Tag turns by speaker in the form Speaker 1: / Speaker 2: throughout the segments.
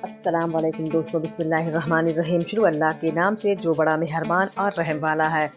Speaker 1: السلام علیکم دوستوں، بسم اللہ الرحمن الرحیم۔ شروع اللہ کے نام سے جو بڑا مہربان اور رحم والا ہے۔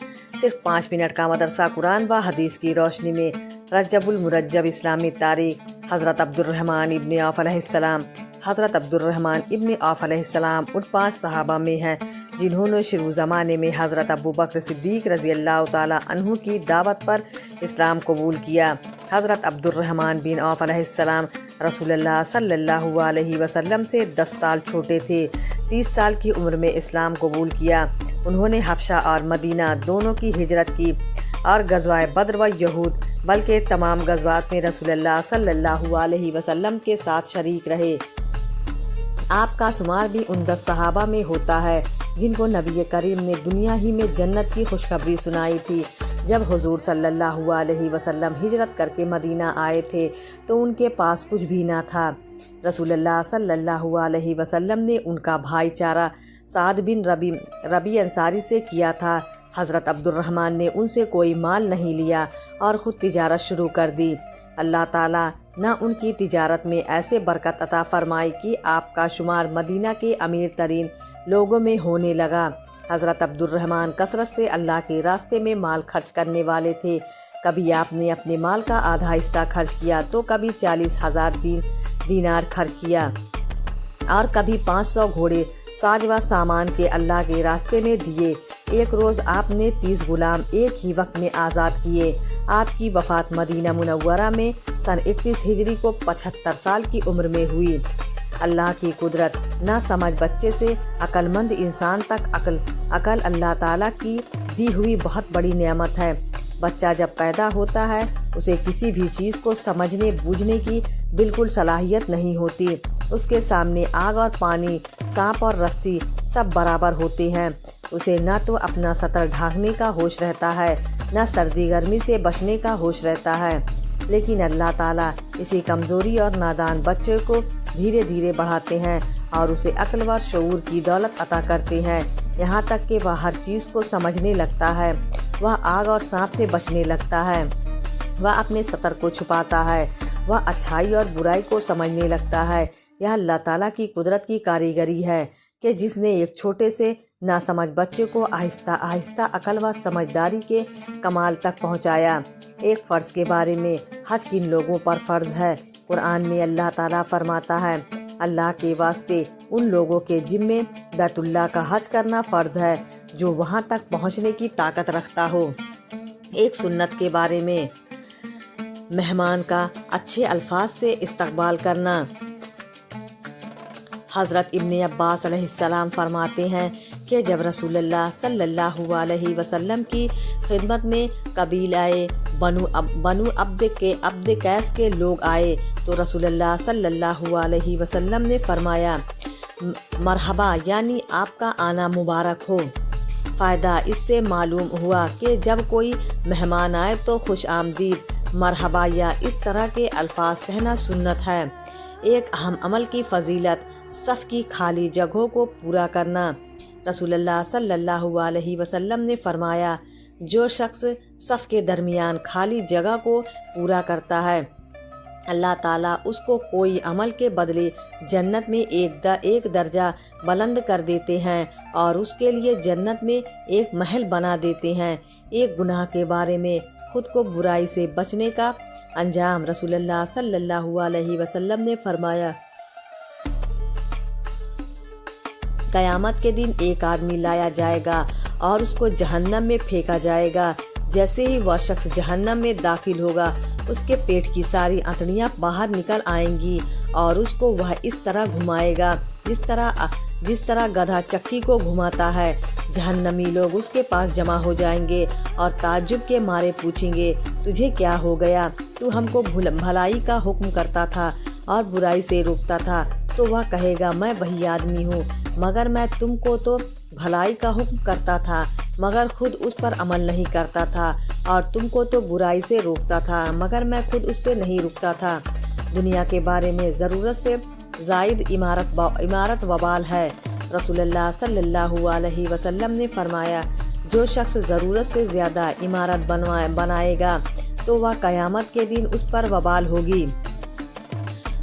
Speaker 1: صرف 5 منٹ کا مدرسہ قرآن و حدیث کی روشنی میں رجب المرجب اسلامی تاریخ۔ حضرت عبدالرحمن ابن عوف علیہ السلام۔ حضرت عبدالرحمن ابن عوف علیہ السلام ان 5 صحابہ میں ہیں جنہوں نے شروع زمانے میں حضرت ابوبکر صدیق رضی اللہ تعالی عنہ کی دعوت پر اسلام قبول کیا۔ حضرت عبدالرحمن بن عوف علیہ السلام رسول اللہ صلی اللہ علیہ وسلم سے 10 سال چھوٹے تھے۔ 30 سال کی عمر میں اسلام قبول کیا۔ انہوں نے حبشہ اور مدینہ دونوں کی ہجرت کی اور غزوہ بدر و یہود بلکہ تمام غزوات میں رسول اللہ صلی اللہ علیہ وسلم کے ساتھ شریک رہے۔ آپ کا شمار بھی ان 10 صحابہ میں ہوتا ہے جن کو نبی کریم نے دنیا ہی میں جنت کی خوشخبری سنائی تھی۔ جب حضور صلی اللہ علیہ وسلم ہجرت کر کے مدینہ آئے تھے تو ان کے پاس کچھ بھی نہ تھا۔ رسول اللہ صلی اللہ علیہ وسلم نے ان کا بھائی چارہ سعد بن ربی انصاری سے کیا تھا۔ حضرت عبدالرحمن نے ان سے کوئی مال نہیں لیا اور خود تجارت شروع کر دی۔ اللہ تعالیٰ نہ ان کی تجارت میں ایسے برکت عطا فرمائی کہ آپ کا شمار مدینہ کے امیر ترین لوگوں میں ہونے لگا۔ حضرت عبدالرحمن کثرت سے اللہ کے راستے میں مال خرچ کرنے والے تھے۔ کبھی آپ نے اپنے مال کا آدھا حصہ خرچ کیا تو کبھی 40,000 دینار خرچ کیا اور کبھی 500 گھوڑے ساز و سامان کے اللہ کے راستے میں دیے۔ ایک روز آپ نے 30 غلام ایک ہی وقت میں آزاد کیے۔ آپ کی وفات مدینہ منورہ میں سن 31 ہجری کو 75 سال کی عمر میں ہوئی۔ اللہ کی قدرت نہ سمجھ بچے سے عقل مند انسان تک عقل اللہ تعالیٰ کی دی ہوئی بہت بڑی نعمت ہے۔ بچہ جب پیدا ہوتا ہے اسے کسی بھی چیز کو سمجھنے بوجھنے کی بالکل صلاحیت نہیں ہوتی۔ اس کے سامنے آگ اور پانی، سانپ اور رسی سب برابر ہوتے ہیں۔ اسے نہ تو اپنا سطر ڈھانکنے کا ہوش رہتا ہے نہ سردی گرمی سے بچنے کا ہوش رہتا ہے، لیکن اللہ تعالیٰ اسی کمزوری اور نادان بچے کو دھیرے دھیرے بڑھاتے ہیں اور اسے عقل و شعور کی دولت عطا کرتے ہیں، یہاں تک کہ وہ ہر چیز کو سمجھنے لگتا ہے۔ وہ آگ اور سانپ سے بچنے لگتا ہے، وہ اپنے سطر کو چھپاتا ہے، وہ اچھائی اور برائی کو سمجھنے لگتا ہے۔ یہ اللہ تعالیٰ کی قدرت کی کاریگری ہے کہ جس نے ایک چھوٹے سے ناسمجھ بچے کو آہستہ آہستہ عقل و سمجھداری کے کمال تک پہنچایا۔ ایک فرض کے بارے میں، حج کن لوگوں پر فرض ہے؟ قرآن میں اللہ تعالیٰ فرماتا ہے، اللہ کے واسطے ان لوگوں کے ذمے بیت اللہ کا حج کرنا فرض ہے جو وہاں تک پہنچنے کی طاقت رکھتا ہو۔ ایک سنت کے بارے میں، مہمان کا اچھے الفاظ سے استقبال کرنا۔ حضرت ابن عباس علیہ السلام فرماتے ہیں کہ جب رسول اللہ صلی اللہ علیہ وسلم کی خدمت میں قبیلہ بنو عبد قیس کے لوگ آئے تو رسول اللہ صلی اللہ علیہ وسلم نے فرمایا، مرحبا، یعنی آپ کا آنا مبارک ہو۔ فائدہ اس سے معلوم ہوا کہ جب کوئی مہمان آئے تو خوش آمدید، مرحبا یا اس طرح کے الفاظ کہنا سنت ہے۔ ایک اہم عمل کی فضیلت، صف کی خالی جگہوں کو پورا کرنا۔ رسول اللہ صلی اللہ علیہ وسلم نے فرمایا، جو شخص صف کے درمیان خالی جگہ کو پورا کرتا ہے اللہ تعالیٰ اس کو کوئی عمل کے بدلے جنت میں ایک درجہ بلند کر دیتے ہیں اور اس کے لیے جنت میں ایک محل بنا دیتے ہیں۔ ایک گناہ کے بارے میں، خود کو برائی سے بچنے کا انجام۔ رسول اللہ صلی اللہ علیہ وسلم نے فرمایا، قیامت کے دن ایک آدمی لایا جائے گا اور اس کو جہنم میں پھینکا جائے گا۔ جیسے ہی وہ شخص جہنم میں داخل ہوگا اس کے پیٹ کی ساری انتڑیاں باہر نکل آئیں گی اور اس کو وہ اس طرح گھمائے گا جس طرح گدھا چکی کو گھماتا ہے۔ جہنمی لوگ اس کے پاس جمع ہو جائیں گے اور تعجب کے مارے پوچھیں گے، تجھے کیا ہو گیا؟ تو ہم کو بھلائی کا حکم کرتا تھا اور برائی سے روکتا تھا۔ تو وہ کہے گا، میں وہی آدمی ہوں، مگر میں تم کو تو بھلائی کا حکم کرتا تھا مگر خود اس پر عمل نہیں کرتا تھا، اور تم کو تو برائی سے روکتا تھا مگر میں خود اس سے نہیں رکتا تھا۔ دنیا کے بارے میں، ضرورت سے زائد عمارت وبال ہے۔ رسول اللہ صلی اللہ علیہ وسلم نے فرمایا، جو شخص ضرورت سے زیادہ عمارت بنائے گا تو وہ قیامت کے دن اس پر وبال ہوگی۔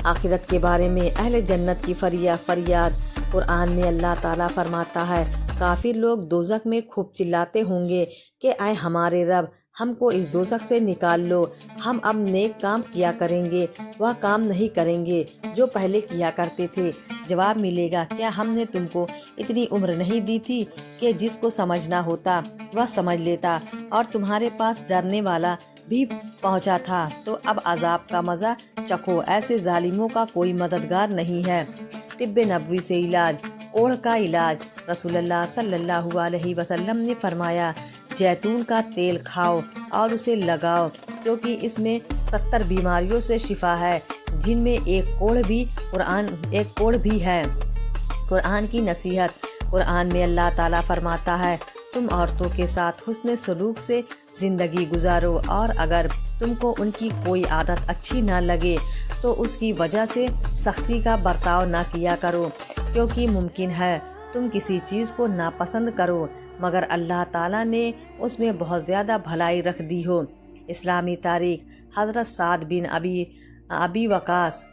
Speaker 1: آخرت کے بارے میں اہل جنت کی فریاد قرآن میں اللہ تعالیٰ فرماتا ہے، کافر لوگ دوزخ میں خوب چلاتے ہوں گے کہ اے ہمارے رب، ہم کو اس دوزخ سے نکال لو، ہم اب نیک کام کیا کریں گے، وہ کام نہیں کریں گے جو پہلے کیا کرتے تھے۔ جواب ملے گا، کیا ہم نے تم کو اتنی عمر نہیں دی تھی کہ جس کو سمجھنا ہوتا وہ سمجھ لیتا، اور تمہارے پاس ڈرنے والا بھی پہنچا تھا، تو اب عذاب کا مزہ چکھو، ایسے ظالموں کا کوئی مددگار نہیں ہے۔ طب نبوی سے علاج، کوڑھ کا علاج۔ رسول اللہ صلی اللہ علیہ وسلم نے فرمایا، زیتون کا تیل کھاؤ اور اسے لگاؤ، کیونکہ اس میں 70 بیماریوں سے شفا ہے، جن میں ایک کوڑھ بھی ہے۔ قرآن کی نصیحت۔ قرآن میں اللہ تعالیٰ فرماتا ہے، تم عورتوں کے ساتھ حسن سلوک سے زندگی گزارو، اور اگر تم کو ان کی کوئی عادت اچھی نہ لگے تو اس کی وجہ سے سختی کا برتاؤ نہ کیا کرو، کیونکہ ممکن ہے تم کسی چیز کو ناپسند کرو مگر اللہ تعالیٰ نے اس میں بہت زیادہ بھلائی رکھ دی ہو۔ اسلامی تاریخ۔ حضرت سعد بن ابی وقاص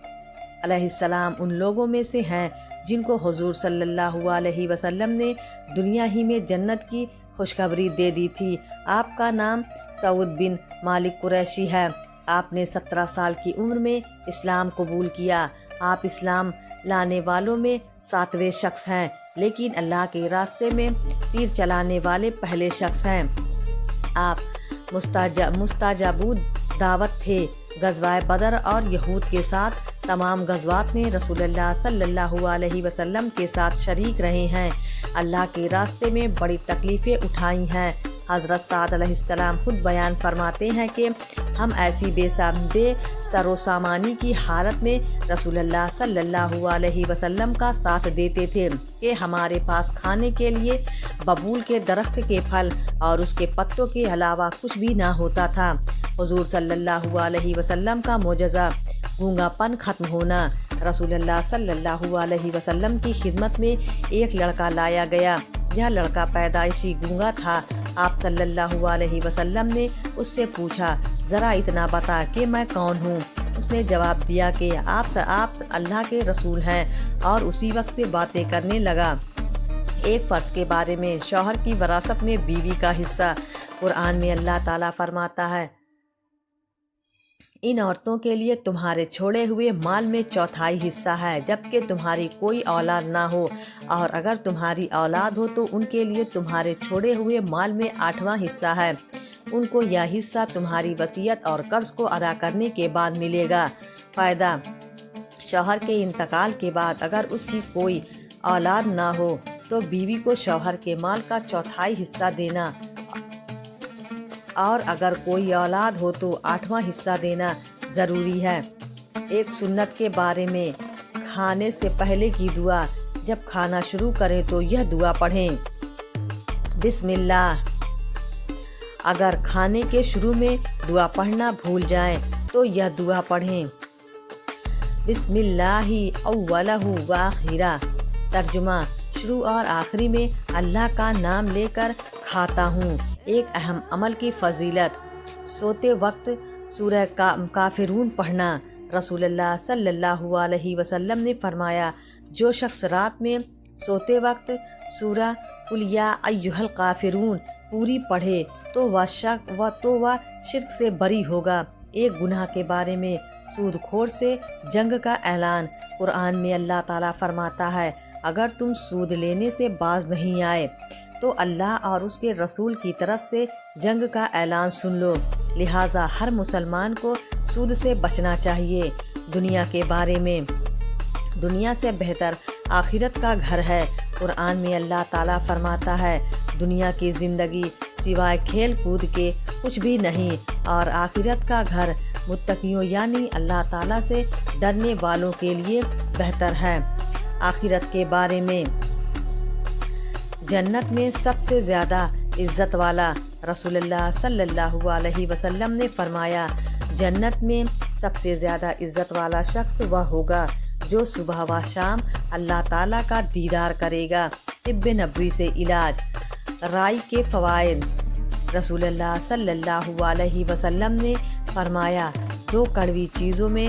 Speaker 1: علیہ السلام ان لوگوں میں سے ہیں جن کو حضور صلی اللہ علیہ وسلم نے دنیا ہی میں جنت کی خوشخبری دے دی تھی۔ آپ کا نام سعود بن مالک قریشی ہے۔ آپ نے 17 سال کی عمر میں اسلام قبول کیا۔ آپ اسلام لانے والوں میں 7ویں شخص ہیں، لیکن اللہ کے راستے میں تیر چلانے والے پہلے شخص ہیں۔ آپ مستجاب دعوت تھے۔ غزوہ بدر اور یہود کے ساتھ تمام غزوات میں رسول اللہ صلی اللہ علیہ وسلم کے ساتھ شریک رہے ہیں۔ اللہ کے راستے میں بڑی تکلیفیں اٹھائی ہیں۔ حضرت سعد علیہ السلام خود بیان فرماتے ہیں کہ ہم ایسی بے سر و سامانی کی حالت میں رسول اللہ صلی اللہ علیہ وسلم کا ساتھ دیتے تھے کہ ہمارے پاس کھانے کے لیے ببول کے درخت کے پھل اور اس کے پتوں کے علاوہ کچھ بھی نہ ہوتا تھا۔ حضور صلی اللہ علیہ وسلم کا معجزہ، گونگا پن ختم ہونا۔ رسول اللہ صلی اللہ علیہ وسلم کی خدمت میں ایک لڑکا لایا گیا۔ یہ لڑکا پیدائشی گونگا تھا۔ آپ صلی اللہ علیہ وسلم نے اس سے پوچھا، ذرا اتنا بتا کہ میں کون ہوں؟ اس نے جواب دیا کہ آپ اللہ کے رسول ہیں، اور اسی وقت سے باتیں کرنے لگا۔ ایک فرض کے بارے میں، شوہر کی وراثت میں بیوی کا حصہ۔ قرآن میں اللہ تعالیٰ فرماتا ہے، ان عورتوں کے لیے تمہارے چھوڑے ہوئے مال میں 1/4 حصہ ہے، جبکہ تمہاری کوئی اولاد نہ ہو، اور اگر تمہاری اولاد ہو تو ان کے لیے تمہارے چھوڑے ہوئے مال میں 8واں حصہ ہے۔ ان کو یہ حصہ تمہاری وصیت اور قرض کو ادا کرنے کے بعد ملے گا۔ فائدہ: شوہر کے انتقال کے بعد اگر اس کی کوئی اولاد نہ ہو تو بیوی کو شوہر کے مال کا 1/4 حصہ دینا، اور اگر کوئی اولاد ہو تو 8واں حصہ دینا ضروری ہے۔ ایک سنت کے بارے میں، کھانے سے پہلے کی دعا۔ جب کھانا شروع کریں تو یہ دعا پڑھیں، بسم اللہ۔ اگر کھانے کے شروع میں دعا پڑھنا بھول جائیں تو یہ دعا پڑھیں، بسم اللہ اولہ و آخرہ۔ ترجمہ: شروع اور آخری میں اللہ کا نام لے کر کھاتا ہوں۔ ایک اہم عمل کی فضیلت: سوتے وقت سورہ کافرون پڑھنا۔ رسول اللہ صلی اللہ علیہ وسلم نے فرمایا، جو شخص رات میں سوتے وقت سورہ قل یا ایھا الکافرون پوری پڑھے تو وہ شرک سے بری ہوگا۔ ایک گناہ کے بارے میں، سود خور سے جنگ کا اعلان۔ قرآن میں اللہ تعالیٰ فرماتا ہے، اگر تم سود لینے سے باز نہیں آئے تو اللہ اور اس کے رسول کی طرف سے جنگ کا اعلان سن لو۔ لہٰذا ہر مسلمان کو سود سے بچنا چاہیے۔ دنیا کے بارے میں، دنیا سے بہتر آخرت کا گھر ہے۔ قرآن میں اللہ تعالیٰ فرماتا ہے، دنیا کی زندگی سوائے کھیل کود کے کچھ بھی نہیں، اور آخرت کا گھر متقیوں یعنی اللہ تعالیٰ سے ڈرنے والوں کے لیے بہتر ہے۔ آخرت کے بارے میں، جنت میں سب سے زیادہ عزت والا۔ رسول اللہ صلی اللہ علیہ وسلم نے فرمایا، جنت میں سب سے زیادہ عزت والا شخص وہ ہوگا جو صبح و شام اللہ تعالیٰ کا دیدار کرے گا۔ طب نبوی سے علاج۔ رائی کے فوائد۔ رسول اللہ صلی اللہ علیہ وسلم نے فرمایا، 2 کڑوی چیزوں میں